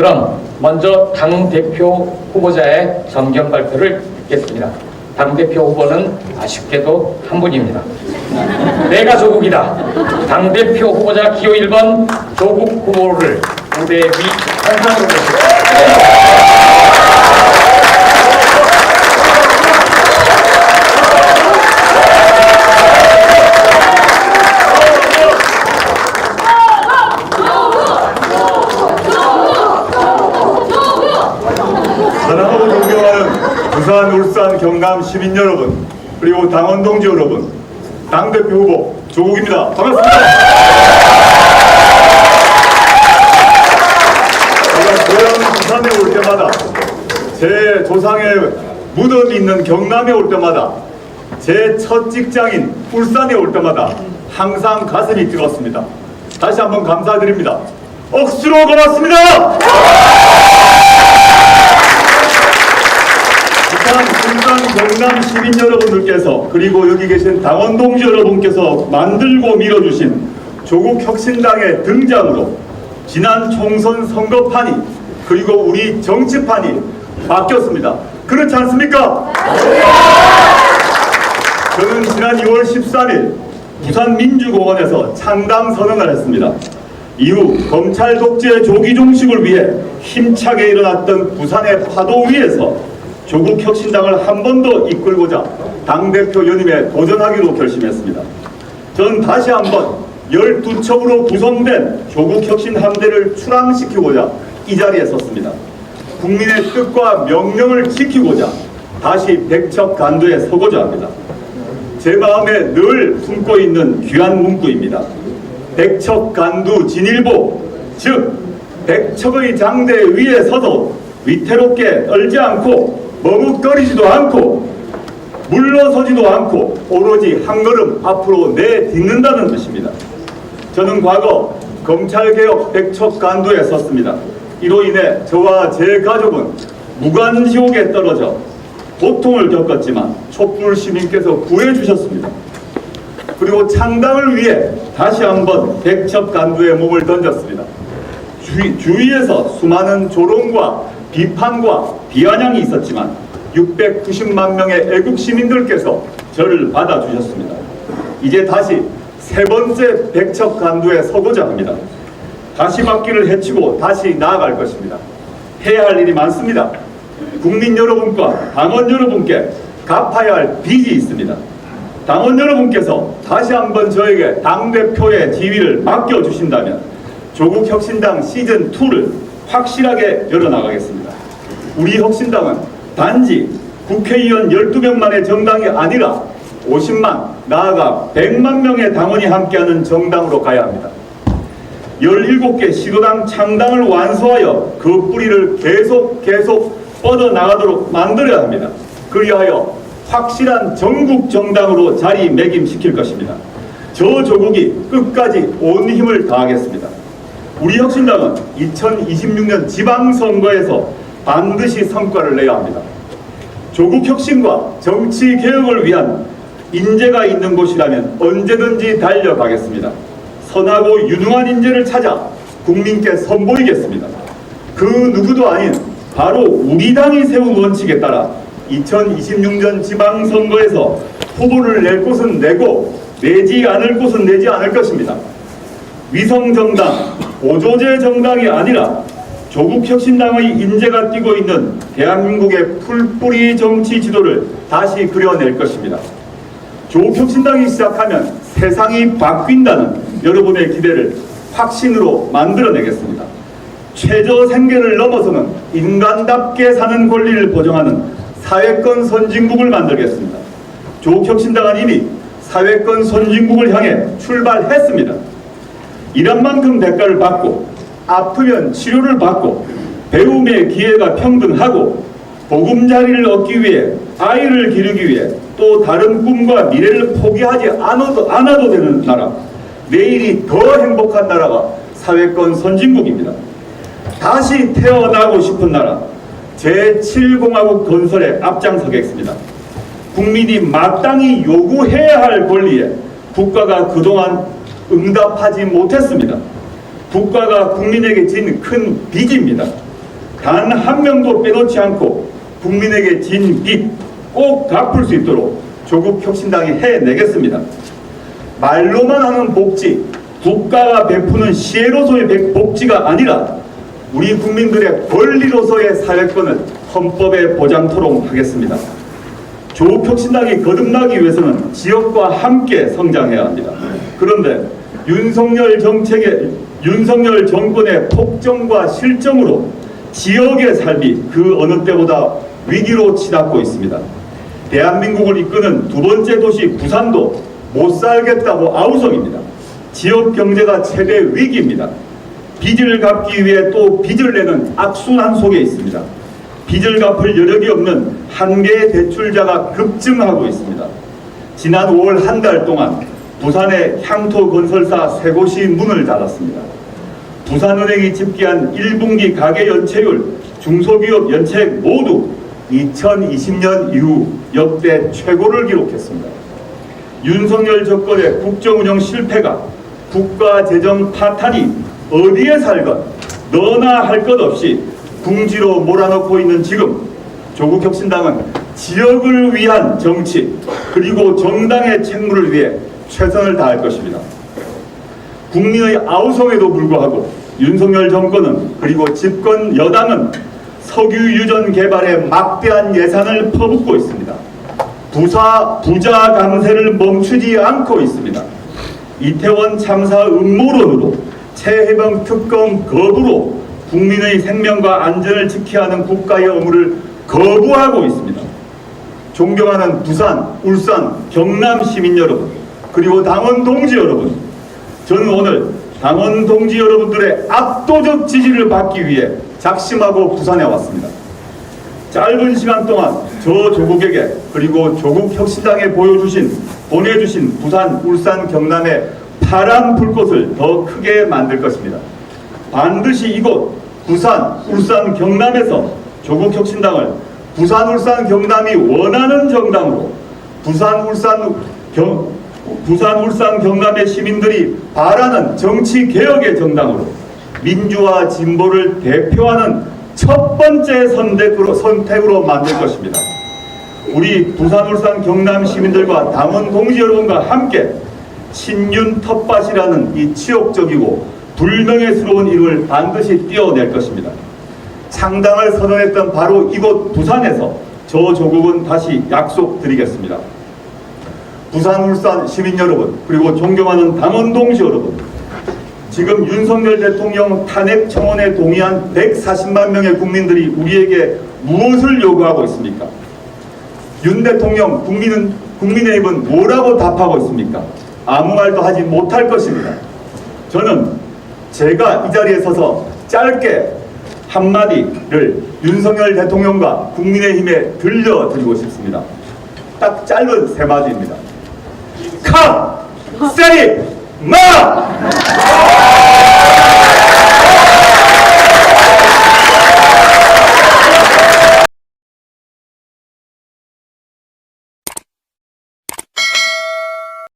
그럼 먼저 당대표 후보자의 정견 발표를 듣겠습니다. 당대표 후보는 아쉽게도 한 분입니다. 내가 조국이다. 당대표 후보자 기호 1번 조국 후보를 무대 위 한상으로 모십니다. 사랑하고 존경하는 부산, 울산, 경남 시민 여러분, 그리고 당원 동지 여러분, 당대표 후보 조국입니다. 반갑습니다. 제가 고향 부산에 올 때마다, 제 조상의 무덤이 있는 경남에 올 때마다, 제 첫 직장인 울산에 올 때마다 항상 가슴이 뜨겁습니다. 다시 한번 감사드립니다. 억수로 고맙습니다. 부산, 울산, 경남 시민 여러분들께서 그리고 여기 계신 당원 동지 여러분께서 만들고 밀어주신 조국혁신당의 등장으로 지난 총선 선거판이 그리고 우리 정치판이 바뀌었습니다. 그렇지 않습니까? 저는 지난 2월 13일 부산 민주공원에서 창당 선언을 했습니다. 이후 검찰 독재 조기 종식을 위해 힘차게 일어났던 부산의 파도 위에서 조국혁신당을 한 번 더 이끌고자 당대표 연임에 도전하기로 결심했습니다. 저는 다시 한번 12척으로 구성된 조국혁신 함대를 출항시키고자 이 자리에 섰습니다. 국민의 뜻과 명령을 지키고자 다시 백척 간두에 서고자 합니다. 제 마음에 늘 품고 있는 귀한 문구입니다. 백척 간두 진일보, 즉 백척의 장대 위에 서도 위태롭게 떨지 않고 머뭇거리지도 않고 물러서지도 않고 오로지 한 걸음 앞으로 내딛는다는 뜻입니다. 저는 과거 검찰개혁 백척 간두에 섰습니다. 이로 인해 저와 제 가족은 무간지옥에 떨어져 고통을 겪었지만 촛불 시민께서 구해주셨습니다. 그리고 창당을 위해 다시 한번 백척 간두에 몸을 던졌습니다. 주위에서 수많은 조롱과 비판과 비아냥이 있었지만 690만 명의 애국 시민들께서 저를 받아주셨습니다. 이제 다시 세 번째 백척 간두에 서고자 합니다. 다시 바퀴를 헤치고 다시 나아갈 것입니다. 해야 할 일이 많습니다. 국민 여러분과 당원 여러분께 갚아야 할 빚이 있습니다. 당원 여러분께서 다시 한번 저에게 당대표의 지위를 맡겨주신다면 조국혁신당 시즌2를 확실하게 열어나가겠습니다. 우리 혁신당은 단지 국회의원 12명만의 정당이 아니라 50만, 나아가 100만 명의 당원이 함께하는 정당으로 가야 합니다. 17개 시도당 창당을 완수하여 그 뿌리를 계속 뻗어나가도록 만들어야 합니다. 그리하여 확실한 전국 정당으로 자리매김시킬 것입니다. 저 조국이 끝까지 온 힘을 다하겠습니다. 우리 혁신당은 2026년 지방선거에서 반드시 성과를 내야 합니다. 조국혁신과 정치개혁을 위한 인재가 있는 곳이라면 언제든지 달려가겠습니다. 선하고 유능한 인재를 찾아 국민께 선보이겠습니다. 그 누구도 아닌 바로 우리 당이 세운 원칙에 따라 2026년 지방선거에서 후보를 낼 곳은 내고 내지 않을 곳은 내지 않을 것입니다. 위성정당, 보조제 정당이 아니라 조국혁신당의 인재가 띄고 있는 대한민국의 풀뿌리 정치 지도를 다시 그려낼 것입니다. 조국혁신당이 시작하면 세상이 바뀐다는 여러분의 기대를 확신으로 만들어내겠습니다. 최저 생계를 넘어서는 인간답게 사는 권리를 보장하는 사회권 선진국을 만들겠습니다. 조국혁신당은 이미 사회권 선진국을 향해 출발했습니다. 일한 만큼 대가를 받고 아프면 치료를 받고 배움의 기회가 평등하고 보금자리를 얻기 위해 아이를 기르기 위해 또 다른 꿈과 미래를 포기하지 않아도 되는 나라, 내일이 더 행복한 나라가 사회권 선진국입니다. 다시 태어나고 싶은 나라, 제7공화국 건설에 앞장서겠습니다. 국민이 마땅히 요구해야 할 권리에 국가가 그동안 응답하지 못했습니다. 국가가 국민에게 진 큰 빚입니다. 단 한 명도 빼놓지 않고 국민에게 진 빚 꼭 갚을 수 있도록 조국 혁신당이 해내겠습니다. 말로만 하는 복지, 국가가 베푸는 시혜로서의 복지가 아니라 우리 국민들의 권리로서의 사회권을 헌법에 보장토록 하겠습니다. 조국 혁신당이 거듭나기 위해서는 지역과 함께 성장해야 합니다. 그런데 윤석열 정권의 폭정과 실정으로 지역의 삶이 그 어느 때보다 위기로 치닫고 있습니다. 대한민국을 이끄는 두 번째 도시 부산도 못 살겠다고 아우성입니다. 지역 경제가 최대 위기입니다. 빚을 갚기 위해 또 빚을 내는 악순환 속에 있습니다. 빚을 갚을 여력이 없는 한계의 대출자가 급증하고 있습니다. 지난 5월 한 달 동안 부산의 향토건설사 3곳이 문을 닫았습니다. 부산은행이 집계한 1분기 가계 연체율, 중소기업 연체액 모두 2020년 이후 역대 최고를 기록했습니다. 윤석열 정권의 국정운영 실패가 국가 재정 파탄이 어디에 살건 너나 할 것 없이 궁지로 몰아넣고 있는 지금 조국 혁신당은 지역을 위한 정치 그리고 정당의 책무를 위해 최선을 다할 것입니다. 국민의 아우성에도 불구하고 윤석열 정권은 그리고 집권 여당은 석유 유전 개발에 막대한 예산을 퍼붓고 있습니다. 부자 감세를 멈추지 않고 있습니다. 이태원 참사 음모론으로 최해병 특검 거부로 국민의 생명과 안전을 지켜야 하는 국가의 의무를 거부하고 있습니다. 존경하는 부산, 울산, 경남 시민 여러분, 그리고 당원 동지 여러분, 저는 오늘 당원 동지 여러분들의 압도적 지지를 받기 위해 작심하고 부산에 왔습니다. 짧은 시간 동안 저 조국에게 그리고 조국 혁신당에 보내주신 부산, 울산, 경남의 파란 불꽃을 더 크게 만들 것입니다. 반드시 이곳 부산, 울산, 경남에서 조국 혁신당을 부산, 울산, 경남이 원하는 정당으로 부산, 울산, 경남의 시민들이 바라는 정치 개혁의 정당으로 민주화 진보를 대표하는 첫 번째 선택으로 만들 것입니다. 우리 부산, 울산, 경남 시민들과 당원 동지 여러분과 함께 친윤 텃밭이라는 이 치욕적이고 불명예스러운 이름을 반드시 띄워낼 것입니다. 창당을 선언했던 바로 이곳 부산에서 저 조국은 다시 약속드리겠습니다. 부산, 울산 시민 여러분, 그리고 존경하는 당원 동지 여러분, 지금 윤석열 대통령 탄핵 청원에 동의한 140만 명의 국민들이 우리에게 무엇을 요구하고 있습니까? 윤 대통령, 국민의힘은 뭐라고 답하고 있습니까? 아무 말도 하지 못할 것입니다. 저는 제가 이 자리에 서서 짧게 한마디를 윤석열 대통령과 국민의힘에 들려드리고 싶습니다. 딱 짧은 3마디입니다. 카! 세리! 마!